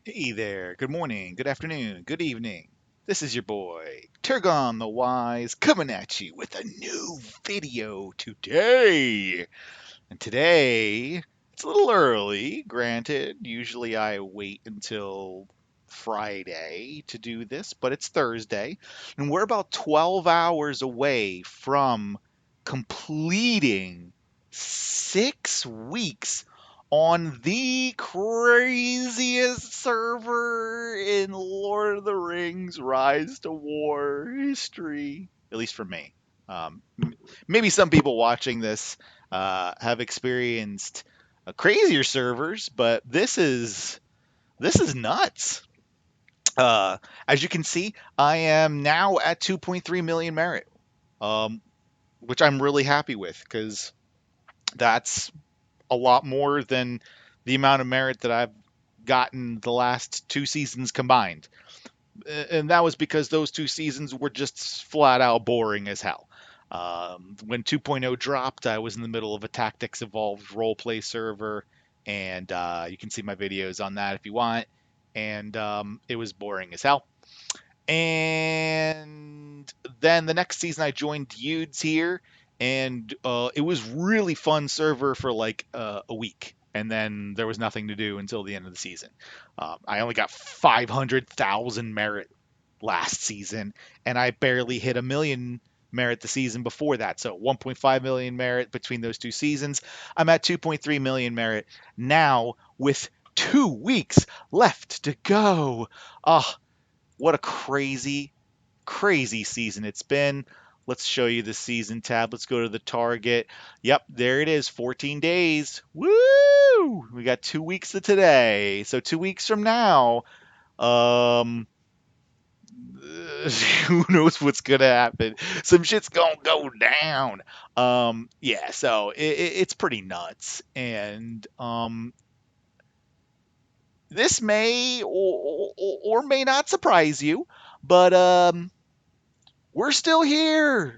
Hey there, good morning, good afternoon, good evening. This is your boy, Turgon the Wise, coming at you with a new video today. And today, it's a little early, granted. Usually I wait until Friday to do this, but it's Thursday. And we're about 12 hours away from completing 6 weeks on the craziest server in Lord of the Rings Rise to War history, at least for me. Maybe some people watching this have experienced crazier servers, but this is nuts. As you can see, I am now at 2.3 million merit, um, which I'm really happy with because that's a lot more than the amount of merit that I've gotten the last 2 seasons combined. And that was because those 2 seasons were just flat out boring as hell. When 2.0 dropped, I was in the middle of a Tactics Evolved roleplay server, and you can see my videos on that if you want. And it was boring as hell. And then the next season, I joined Yudes here, and it was really fun server for like a week. And then there was nothing to do until the end of the season. I only got 500,000 merit last season, and I barely hit a million merit the season before that. So 1.5 million merit between those 2 seasons. I'm at 2.3 million merit now with 2 weeks left to go. Oh, what a crazy, crazy season it's been. Let's show you the season tab. Let's go to the target. Yep, there it is. 14 days. Woo! We got 2 weeks to today. So 2 weeks from now, um, who knows what's gonna happen? Some shit's gonna go down. Yeah. So it's pretty nuts, and this may or may not surprise you, but we're still here.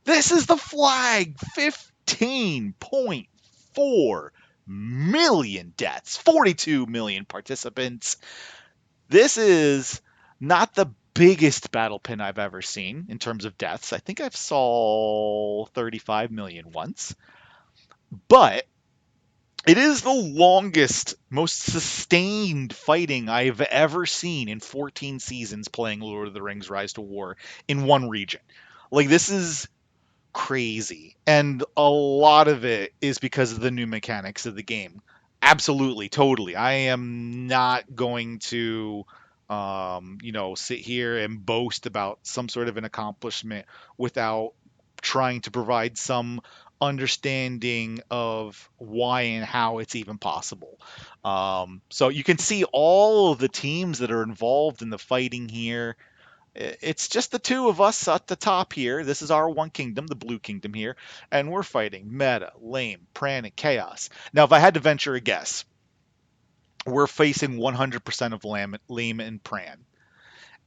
This is the flag. 15.4 million deaths, 42 million participants. This is not the biggest battle pin I've ever seen in terms of deaths. I think I've saw 35 million once, but it is the longest, most sustained fighting I've ever seen in 14 seasons playing Lord of the Rings Rise to War in one region. Like, this is crazy. And a lot of it is because of the new mechanics of the game. Absolutely, totally. I am not going to sit here and boast about some sort of an accomplishment without trying to provide some understanding of why and how it's even possible. So you can see all of the teams that are involved in the fighting here. It's just the two of us at the top here. This is our one kingdom, the blue kingdom here, and we're fighting Meta, Lame, Pran, and Chaos. Now, if I had to venture a guess, we're facing 100% of Lame and Pran.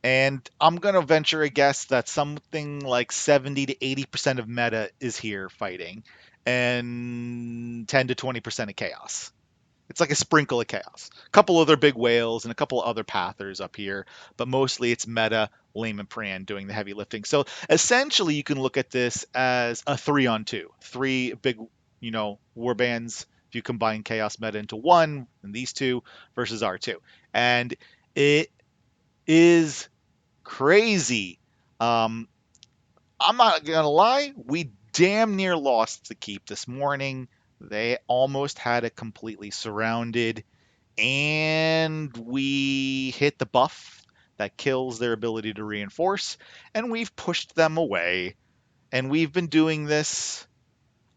And I'm going to venture a guess that something like 70 to 80% of Meta is here fighting, and 10 to 20% of Chaos. It's like a sprinkle of chaos. A couple other big whales and a couple other pathers up here, but mostly it's Meta, Lame, and Pran doing the heavy lifting. So essentially, you can look at this as a 3-on-2, three big, war bands. If you combine Chaos Meta into one, and these two versus R2, and it is crazy. Um, I'm not gonna lie, we damn near lost the keep this morning. They almost had it completely surrounded, and we hit the buff that kills their ability to reinforce, and we've pushed them away. And we've been doing this.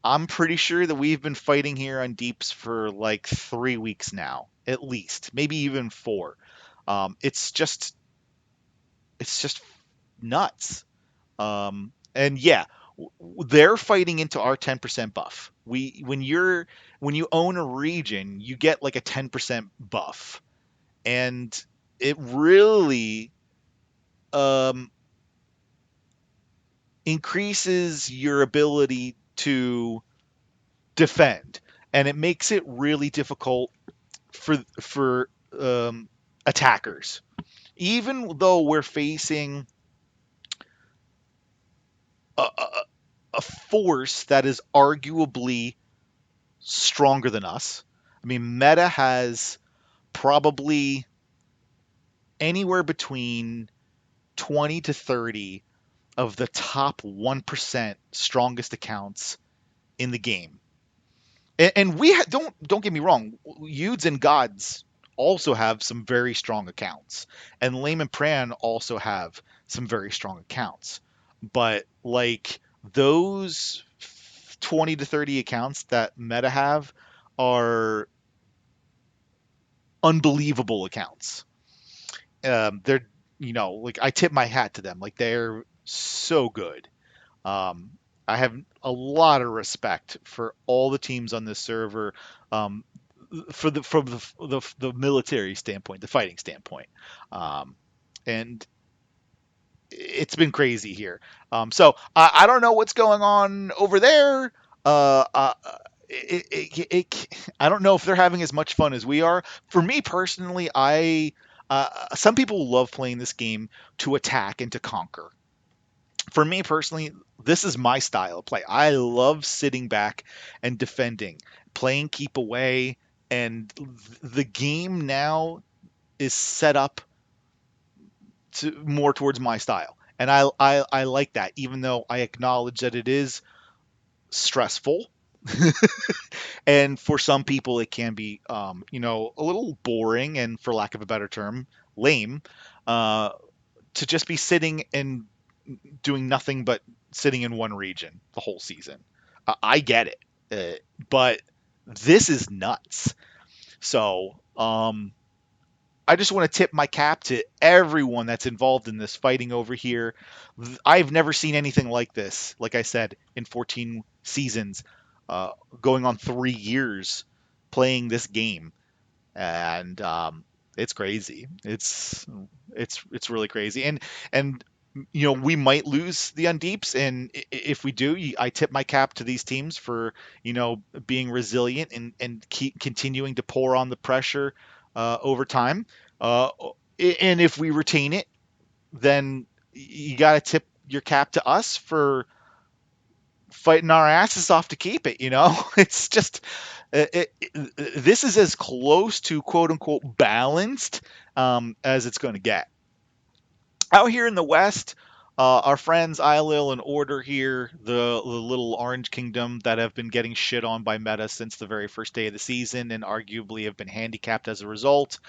I'm pretty sure that we've been fighting here on deeps for like 3 weeks now, at least, maybe even four. It's just nuts. And yeah, they're fighting into our 10% buff. When you own a region, you get like a 10% buff, and it really um, increases your ability to defend, and it makes it really difficult for um, attackers. Even though we're facing a force that is arguably stronger than us. I mean, Meta has probably anywhere between 20 to 30 of the top 1% strongest accounts in the game. And don't get me wrong, Yudes and Gods also have some very strong accounts, and Lame and Pran also have some very strong accounts. But like those 20 to 30 accounts that Meta have are unbelievable accounts. They're like I tip my hat to them. Like they're so good. Um, I have a lot of respect for all the teams on this server, um, for the from the military standpoint, the fighting standpoint, um, and it's been crazy here. So I don't know what's going on over there. Uh, uh, I don't know if they're having as much fun as we are. For me personally, some people love playing this game to attack and to conquer. For me personally, this is my style of play. I love sitting back and defending, playing keep away, and the game now is set up to more towards my style. And I like that, even though I acknowledge that it is stressful. And for some people, it can be, a little boring and, for lack of a better term, lame, uh, to just be sitting and doing nothing but sitting in one region the whole season. I get it, but this is nuts. So, I just want to tip my cap to everyone that's involved in this fighting over here. I've never seen anything like this. Like I said, in 14 seasons, uh, going on 3 years playing this game, and it's crazy. It's really crazy, and we might lose the Undeeps, and if we do, I tip my cap to these teams for being resilient and keep continuing to pour on the pressure over time. Uh, and if we retain it, then you got to tip your cap to us for fighting our asses off to keep it. It's just this is as close to quote unquote balanced as it's going to get. Out here in the West, our friends Ilil and Order here, the little Orange Kingdom that have been getting shit on by Meta since the very first day of the season and arguably have been handicapped as a result.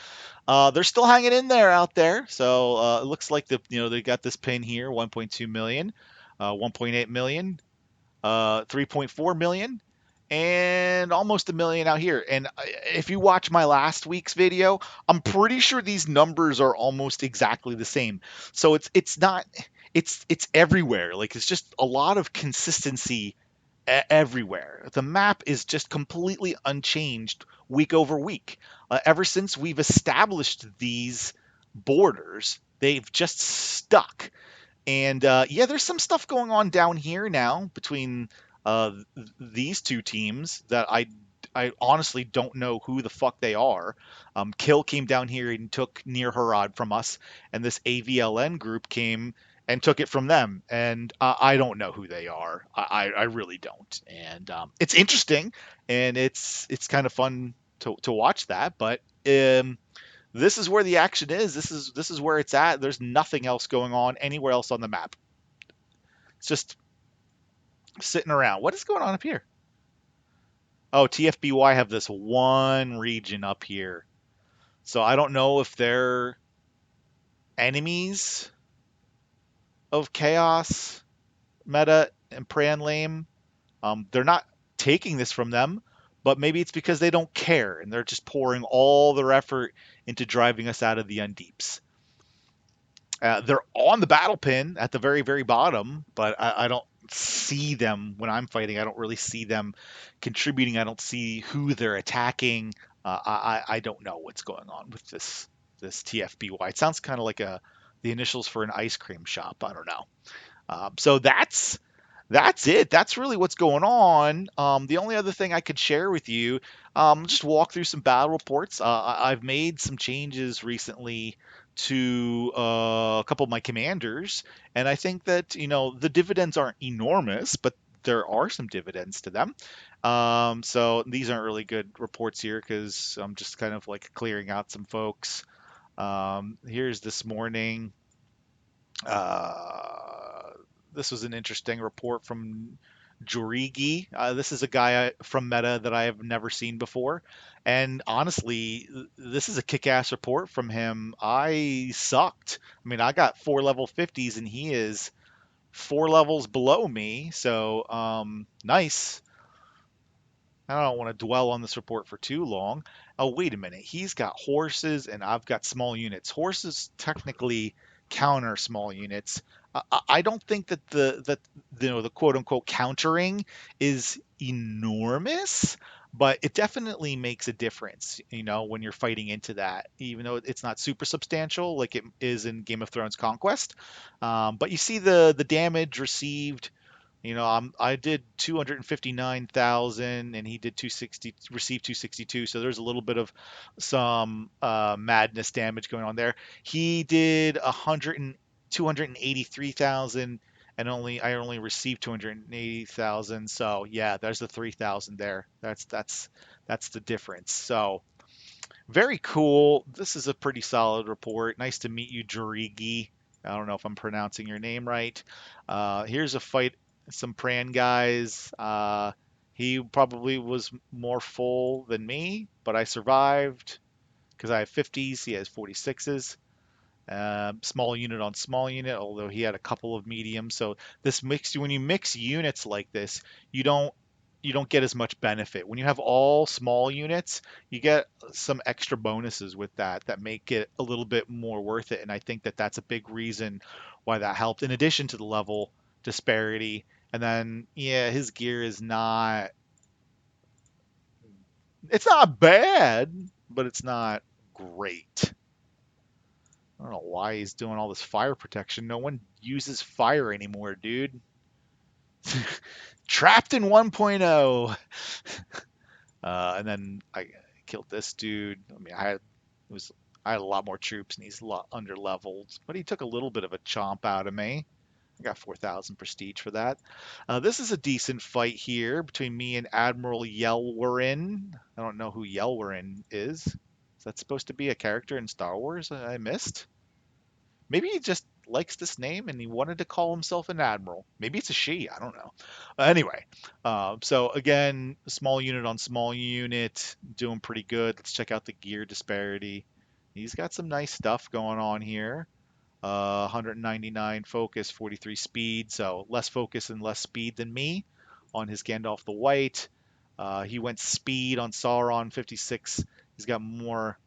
They're still hanging in there out there. So it looks like they got this pin here, 1.2 million, 1.8 million, 3.4 million, and almost a million out here. And if you watch my last week's video, I'm pretty sure these numbers are almost exactly the same. So it's not it's everywhere. Like it's just a lot of consistency everywhere. The map is just completely unchanged week over week. Ever since we've established these borders, they've just stuck. And yeah, there's some stuff going on down here now between these two teams that I honestly don't know who the fuck they are. Kill came down here and took Near Harad from us, and this AVLN group came and took it from them. And I don't know who they are. I really don't. And it's interesting, and it's kind of fun to watch that. But this is where the action is. This is where it's at. There's nothing else going on anywhere else on the map. It's just sitting around. What is going on up here? Oh, TFBY have this one region up here. So I don't know if they're enemies of Chaos, Meta, and Pran Lame. They're not taking this from them, but maybe it's because they don't care and they're just pouring all their effort into driving us out of the Undeeps. They're on the battle pin at the very, very bottom, but I don't see them when I'm fighting. I don't really see them contributing. I don't see who they're attacking. I don't know what's going on with this TFBY. It sounds kind of like the initials for an ice cream shop. I don't know. So That's it. That's really what's going on. The only other thing I could share with you, just walk through some battle reports. I've made some changes recently to a couple of my commanders, and I think that the dividends aren't enormous, but there are some dividends to them. So these aren't really good reports here because I'm just kind of like clearing out some folks. Here's this morning. Uh, this was an interesting report from Jorigi. This is a guy from Meta that I have never seen before. And honestly, this is a kick-ass report from him. I sucked. I mean, I got 4 level 50s and he is 4 levels below me. So, nice. I don't want to dwell on this report for too long. Oh, wait a minute. He's got horses and I've got small units. Horses technically counter small units. I don't think that the quote unquote countering is enormous, but it definitely makes a difference, when you're fighting into that, even though it's not super substantial like it is in Game of Thrones Conquest. But you see the damage received. I did 259,000 and he did 260, received 262. So there's a little bit of some madness damage going on there. He did 283,000 and I only received 280,000. So yeah, there's the 3,000 there. That's the difference. So very cool. This is a pretty solid report. Nice to meet you, Jorigi. I don't know if I'm pronouncing your name right. Here's a fight, some Pran guys. He probably was more full than me, but I survived because I have 50s. He has 46s. Small unit on small unit, although he had a couple of mediums. So this mix, when you mix units like this, you don't you don't get as much benefit. When you have all small units, you get some extra bonuses with that make it a little bit more worth it. And I think that that's a big reason why that helped. In addition to the level disparity, and then yeah, his gear is not. It's not bad, but it's not great. I don't know why he's doing all this fire protection. No one uses fire anymore, dude. Trapped in 1.0. And then I killed this dude. I mean, I had a lot more troops and he's a lot under leveled, but he took a little bit of a chomp out of me. I got 4,000 prestige for that. This is a decent fight here between me and Admiral Yelwarin. I don't know who Yelwarin is. Is that supposed to be a character in Star Wars I missed? Maybe he just likes this name and he wanted to call himself an admiral. Maybe it's a she. I don't know. Anyway, so again, small unit on small unit, doing pretty good. Let's check out the gear disparity. He's got some nice stuff going on here. 199 focus, 43 speed, so less focus and less speed than me on his Gandalf the White. He went speed on Sauron, 56. He's got more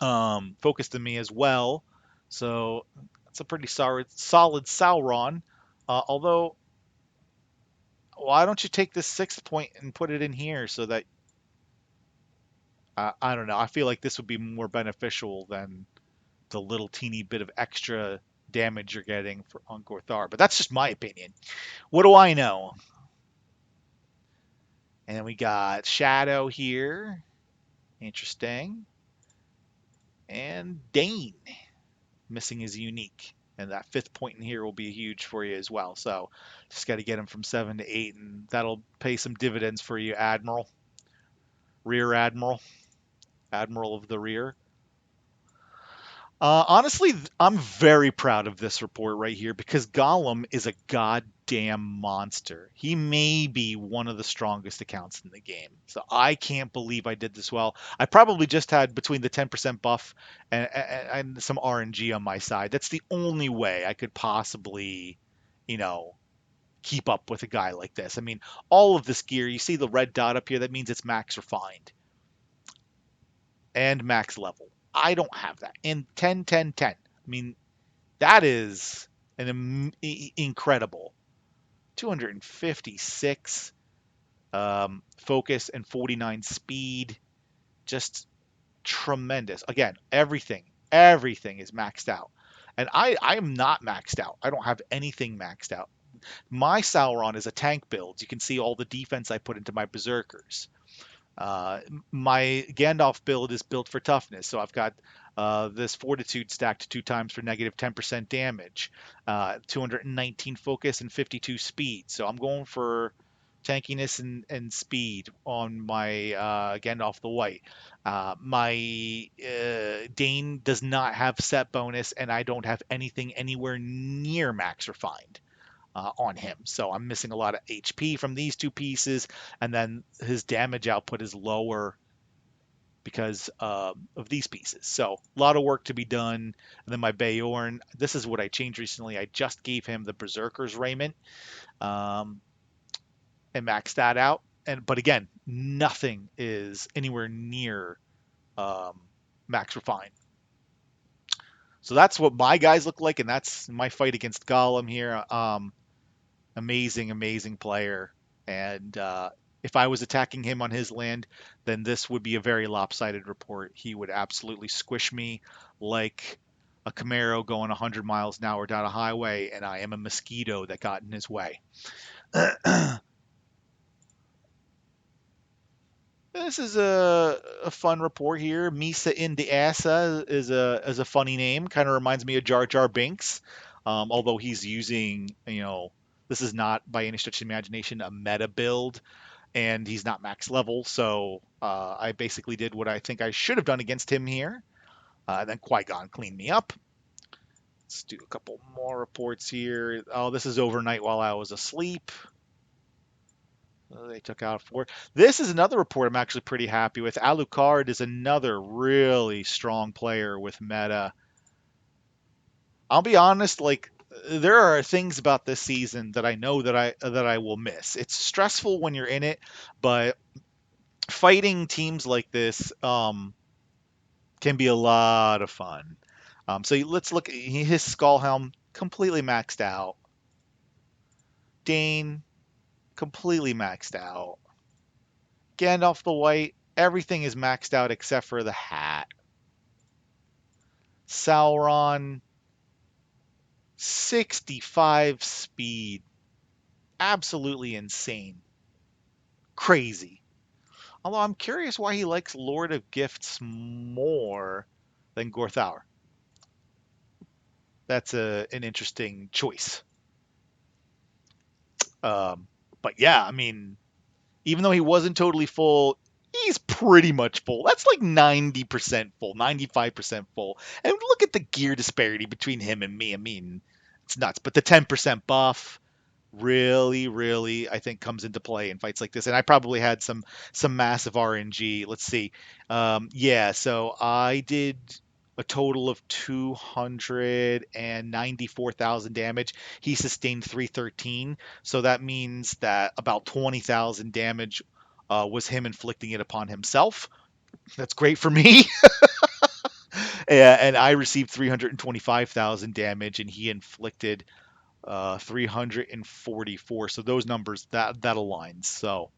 focus than me as well. So that's a pretty solid Sauron. Although, why don't you take this 6th point and put it in here so that I don't know. I feel like this would be more beneficial than the little teeny bit of extra damage you're getting for on Gorthar. But that's just my opinion. What do I know? And then we got Shadow here. Interesting. And Dane. Missing his unique. And that 5th point in here will be huge for you as well. So just got to get him from 7 to 8, and that'll pay some dividends for you, Admiral. Rear Admiral. Admiral of the Rear. Honestly, I'm very proud of this report right here because Gollum is a goddamn monster. He may be one of the strongest accounts in the game. So I can't believe I did this well. I probably just had between the 10% buff and some RNG on my side. That's the only way I could possibly, you know, keep up with a guy like this. I mean, all of this gear, you see the red dot up here, that means it's max refined and max level. I don't have that. And 10, 10, 10. I mean, that is incredible. 256 focus and 49 speed. Just tremendous. Again, everything is maxed out. And I am not maxed out. I don't have anything maxed out. My Sauron is a tank build. You can see all the defense I put into my berserkers. Uh, my Gandalf build is built for toughness, so I've got this fortitude stacked 2 times for negative 10% damage, 219 focus and 52 speed. So I'm going for tankiness and speed on my Gandalf the White. My Dane does not have set bonus, and I don't have anything anywhere near max refined on him. So I'm missing a lot of HP from these two pieces, and then his damage output is lower because of these pieces. So a lot of work to be done. And then my Bayorn, this is what I changed recently. I just gave him the Berserker's Raiment um, and maxed that out. But again, nothing is anywhere near um, max refine. So that's what my guys look like, and that's my fight against Gollum here. Amazing, amazing player. And if I was attacking him on his land, then this would be a very lopsided report. He would absolutely squish me like a Camaro going 100 miles an hour down a highway, and I am a mosquito that got in his way. This is a fun report here. Misa Indiasa is a funny name. Kind of reminds me of Jar Jar Binks, although he's using this is not by any stretch of the imagination a meta build, and he's not max level. So I basically did what I think I should have done against him here. And then Qui-Gon cleaned me up. Let's do a couple more reports here. Oh, this is overnight while I was asleep. They took out 4. This is another report I'm actually pretty happy with. Alucard is another really strong player with meta. I'll be honest, like there are things about this season that I know that I will miss. It's stressful when you're in it, but fighting teams like this can be a lot of fun. So let's look at his skull helm completely maxed out. Dane completely maxed out. Gandalf the White, everything is maxed out except for the hat. Sauron, 65 speed. Absolutely insane. Crazy. Although I'm curious why he likes Lord of Gifts more than Gorthauer. That's an interesting choice. Um, but yeah, I mean, even though he wasn't totally full, he's pretty much full. That's like 90% full, 95% full. And look at the gear disparity between him and me. I mean, it's nuts. But the 10% buff really, really, I think comes into play in fights like this. And I probably had some massive RNG. Let's see. Yeah, so I did a total of 294,000 damage. He sustained 313, so that means that about 20,000 damage was him inflicting it upon himself. That's great for me. And I received 325,000 damage, and he inflicted 344. So those numbers that aligns. So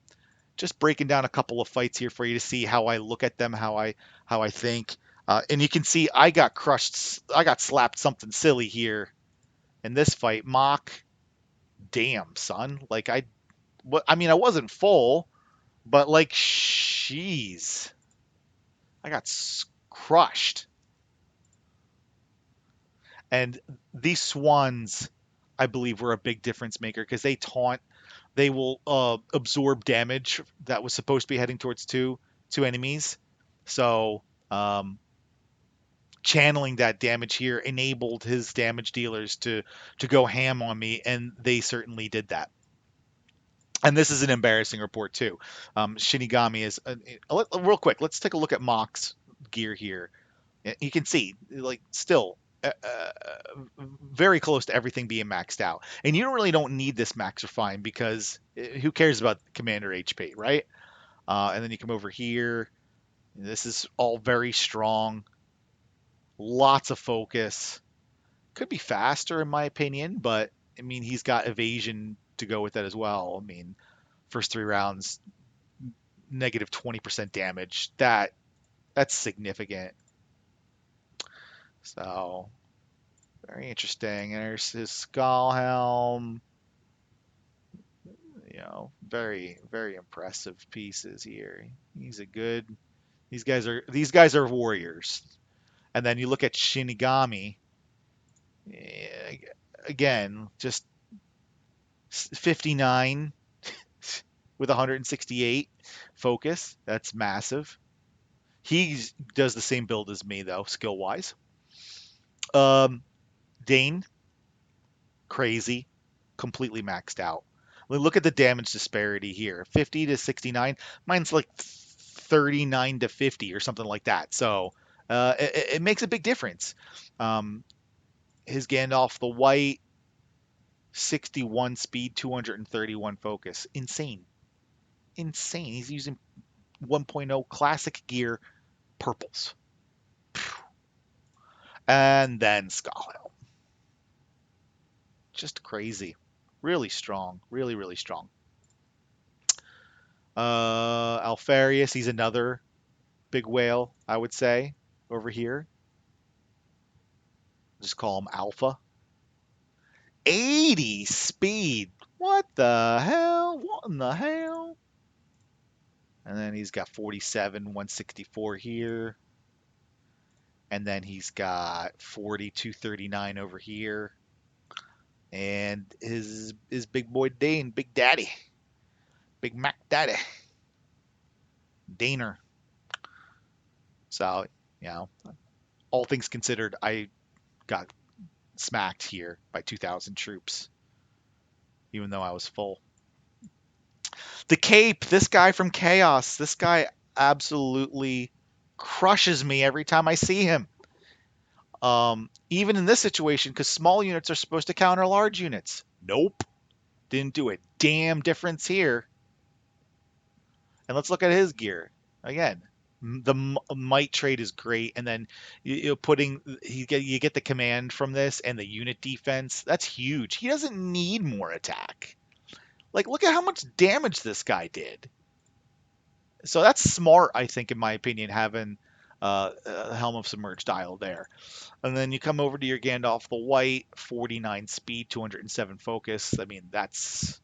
just breaking down a couple of fights here for you to see how I look at them, how I think. And you can see I got crushed. I got slapped something silly here in this fight. Mock, damn son. Like I mean I wasn't full, but like jeez, I got crushed. And these swans, I believe, were a big difference maker because they taunt. They will absorb damage that was supposed to be heading towards two enemies. So channeling that damage here enabled his damage dealers to go ham on me, and they certainly did that. And this is an embarrassing report too. Shinigami is real quick. Let's take a look at Mock's gear here. You can see like still very close to everything being maxed out, and you don't need this max refine because who cares about commander HP, right? And then you come over here. This is all very strong, lots of focus. Could be faster in my opinion, but I mean he's got evasion to go with that as well. I mean first 3 rounds negative 20% damage. That's significant. So very interesting. And there's his skull helm. Very, very impressive pieces here. He's a good. These guys are warriors. And then you look at Shinigami. eh, Again, just 59 with 168 focus. That's massive. He does the same build as me though, skill wise. Um, Dane, crazy, completely maxed out. Look at the damage disparity here, 50 to 69. Mine's like 39 to 50 or something like that. So it makes a big difference. Um, his Gandalf the White, 61 speed, 231 focus. Insane. Insane. He's using 1.0 classic gear purples. And then Skullhelm. Just crazy. Really strong. Really, really strong. Alfarius, he's another big whale, I would say, over here. Just call him Alpha. 80 speed. What the hell? What in the hell? And then he's got 47, 164 here. And then he's got 40, 239 over here. And his big boy Dane, Big Daddy. Big Mac Daddy. Daner. So, you know, all things considered, I got smacked here by 2,000 troops, even though I was full. The Cape, this guy from Chaos, this guy absolutely crushes me every time I see him. Even in this situation, because small units are supposed to counter large units. Nope. Didn't do a damn difference here. And let's look at his gear. Again, the might trade is great, and then you get the command from this and the unit defense. That's huge. He doesn't need more attack. Like, look at how much damage this guy did. So that's smart, I think, in my opinion, having Helm of Submerged dial there. And then you come over to your Gandalf the White, 49 speed, 207 focus. I mean, that's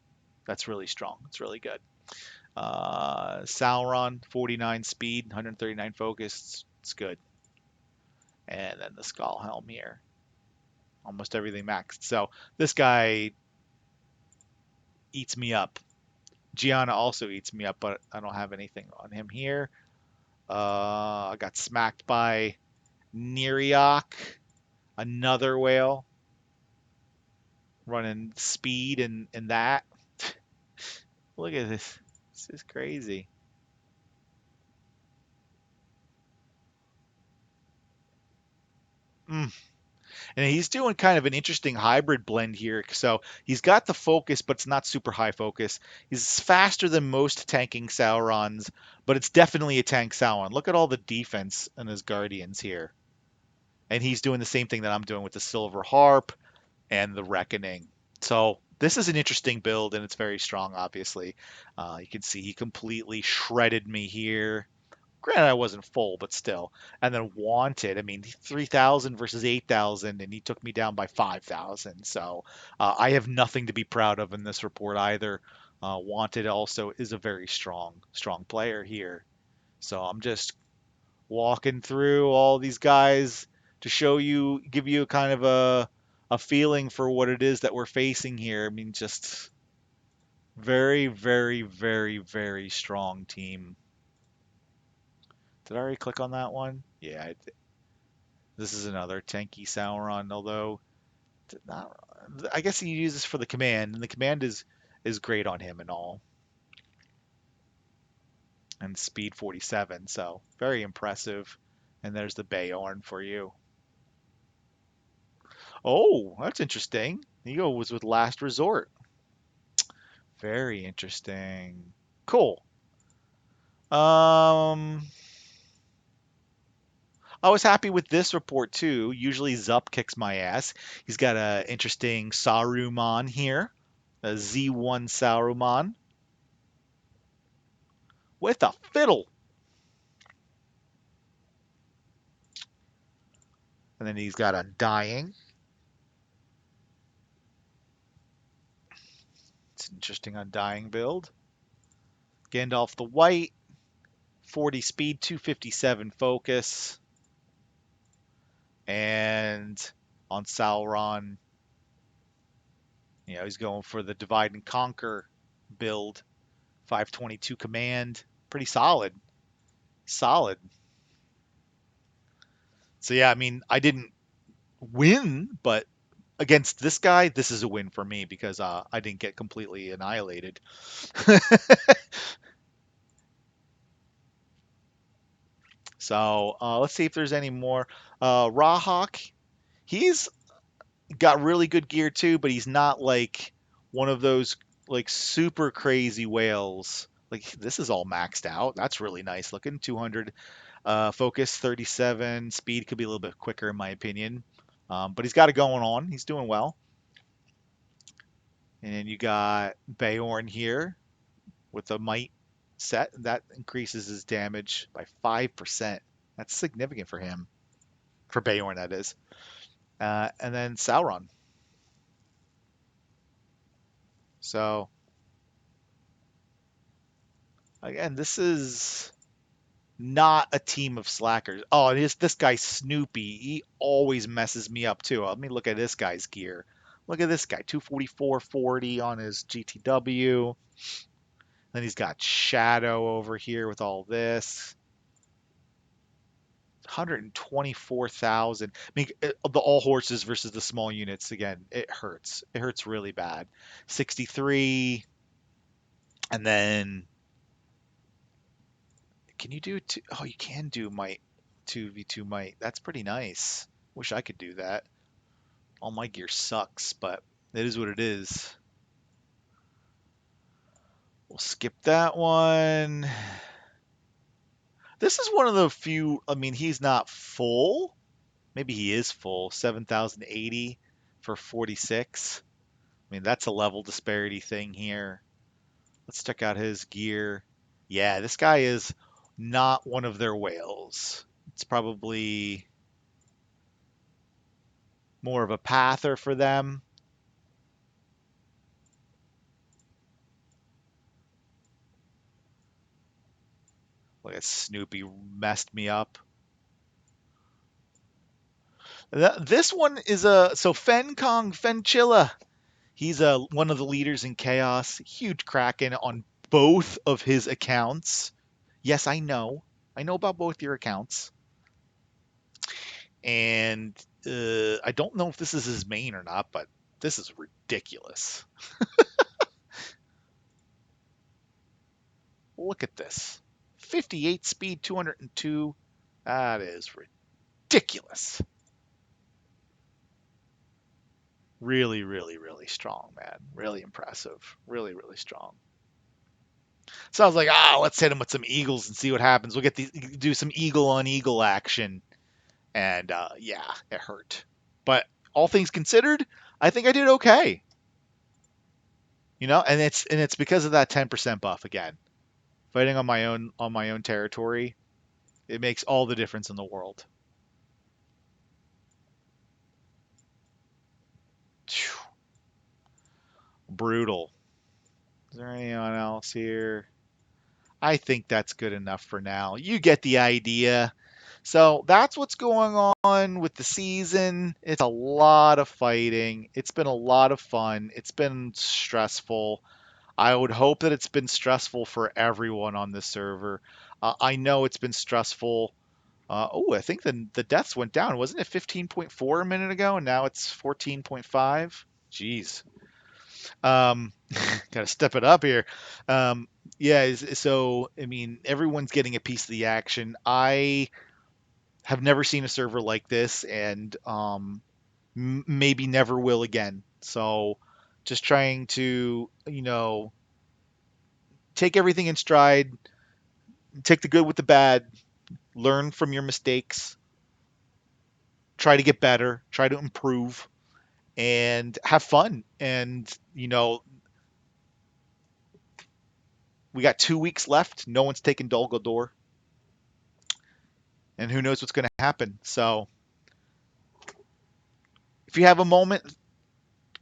really strong. It's really good. Sauron, 49 speed, 139 focus. It's good. And then the Skull Helm here. Almost everything maxed. So this guy eats me up. Gianna also eats me up, but I don't have anything on him here. I got smacked by Neriok, another whale, running speed and that. Look at this. This is crazy. Mm. And he's doing kind of an interesting hybrid blend here. So he's got the focus, but it's not super high focus. He's faster than most tanking Saurons, but it's definitely a tank Sauron. Look at all the defense in his Guardians here. And he's doing the same thing that I'm doing with the Silver Harp and the Reckoning. So this is an interesting build, and it's very strong, obviously. You can see he completely shredded me here. Granted, I wasn't full, but still. And then Wanted, I mean, 3,000 versus 8,000, and he took me down by 5,000. So I have nothing to be proud of in this report either. Wanted also is a very strong, strong player here. So I'm just walking through all these guys to show you, give you kind of a feeling for what it is that we're facing here. I mean, just very, very, very, very strong team. Did I already click on that one? Yeah, this is another tanky Sauron, although not, I guess he uses for the command, and the command is great on him and all. And speed 47, so very impressive. And there's the Bayorn for you. Oh, that's interesting. Neo was with Last Resort. Very interesting. Cool. Um, I was happy with this report too. Usually Zup kicks my ass. He's got a interesting Saruman here, a Z1 Saruman with a fiddle. And then he's got Undying. It's an interesting Undying build. Gandalf the White, 40 speed, 257 focus. And on Sauron, he's going for the divide and conquer build. 522 command. Pretty solid. Solid. So yeah, I mean, I didn't win, but against this guy, this is a win for me because I didn't get completely annihilated. So let's see if there's any more. Rahawk, he's got really good gear too, but he's not like one of those like super crazy whales. Like this is all maxed out. That's really nice looking. 200 focus, 37 speed could be a little bit quicker in my opinion. But he's got it going on. He's doing well. And then you got Beorn here with a might set that increases his damage by 5%. That's significant for him, for Beorn that is. And then Sauron. So again, this is not a team of slackers. Oh, it is this guy Snoopy. He always messes me up too. Let me look at this guy's gear. Look at this guy, 244.40 on his GTW. Then he's got Shadow over here with all this. 124,000. I mean, the all horses versus the small units again. It hurts. It hurts really bad. 63, and then can you do two? Oh, you can do might 2v2 might. That's pretty nice. Wish I could do that. All my gear sucks, but it is what it is. We'll skip that one. This is one of the few. I mean, he's not full. Maybe he is full. 7,080 for 46. I mean, that's a level disparity thing here. Let's check out his gear. Yeah, this guy is not one of their whales. It's probably more of a pather for them. Look at Snoopy messed me up. This one is so Fenchilla. He's one of the leaders in Chaos. Huge Kraken on both of his accounts. Yes, I know. I know about both your accounts. And I don't know if this is his main or not, but this is ridiculous. Look at this. 58 speed, 202. That is ridiculous. Really, really, really strong, man. Really impressive. Really, really strong. So I was like, let's hit him with some eagles and see what happens. We'll get do some eagle on eagle action. And yeah, it hurt. But all things considered, I think I did okay. And it's because of that 10% buff again. Fighting on my own territory, it makes all the difference in the world. Whew. Brutal. Is there anyone else here? I think that's good enough for now. You get the idea. So that's what's going on with the season. It's a lot of fighting. It's been a lot of fun. It's been stressful. I would hope that it's been stressful for everyone on this server. I know it's been stressful. I think the deaths went down. Wasn't it 15.4 a minute ago, and now it's 14.5? Jeez. Got to step it up here. Yeah, so I mean, everyone's getting a piece of the action. I have never seen a server like this, and maybe never will again. So, just trying to, take everything in stride, take the good with the bad, learn from your mistakes, try to get better, try to improve, and have fun. And, we got 2 weeks left. No one's taken Dol Guldur. And who knows what's going to happen. So if you have a moment,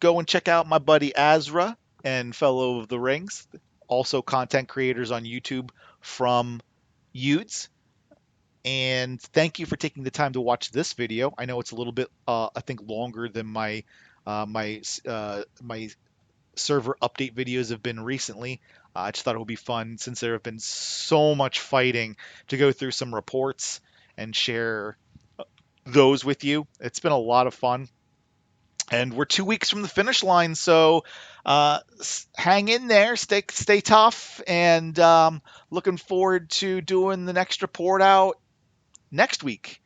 go and check out my buddy Azra and Fellow of the Rings. also content creators on YouTube from Udes. And thank you for taking the time to watch this video. I know it's a little bit, I think, longer than my server update videos have been recently. I just thought it would be fun since there have been so much fighting to go through some reports and share those with you. It's been a lot of fun. And we're 2 weeks from the finish line, so hang in there, stay tough, and looking forward to doing the next report out next week.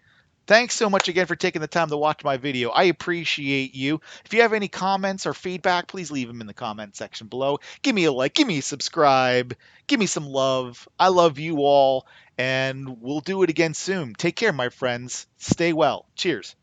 Thanks so much again for taking the time to watch my video. I appreciate you. If you have any comments or feedback, please leave them in the comment section below. Give me a like, give me a subscribe, give me some love. I love you all, and we'll do it again soon. Take care, my friends. Stay well. Cheers.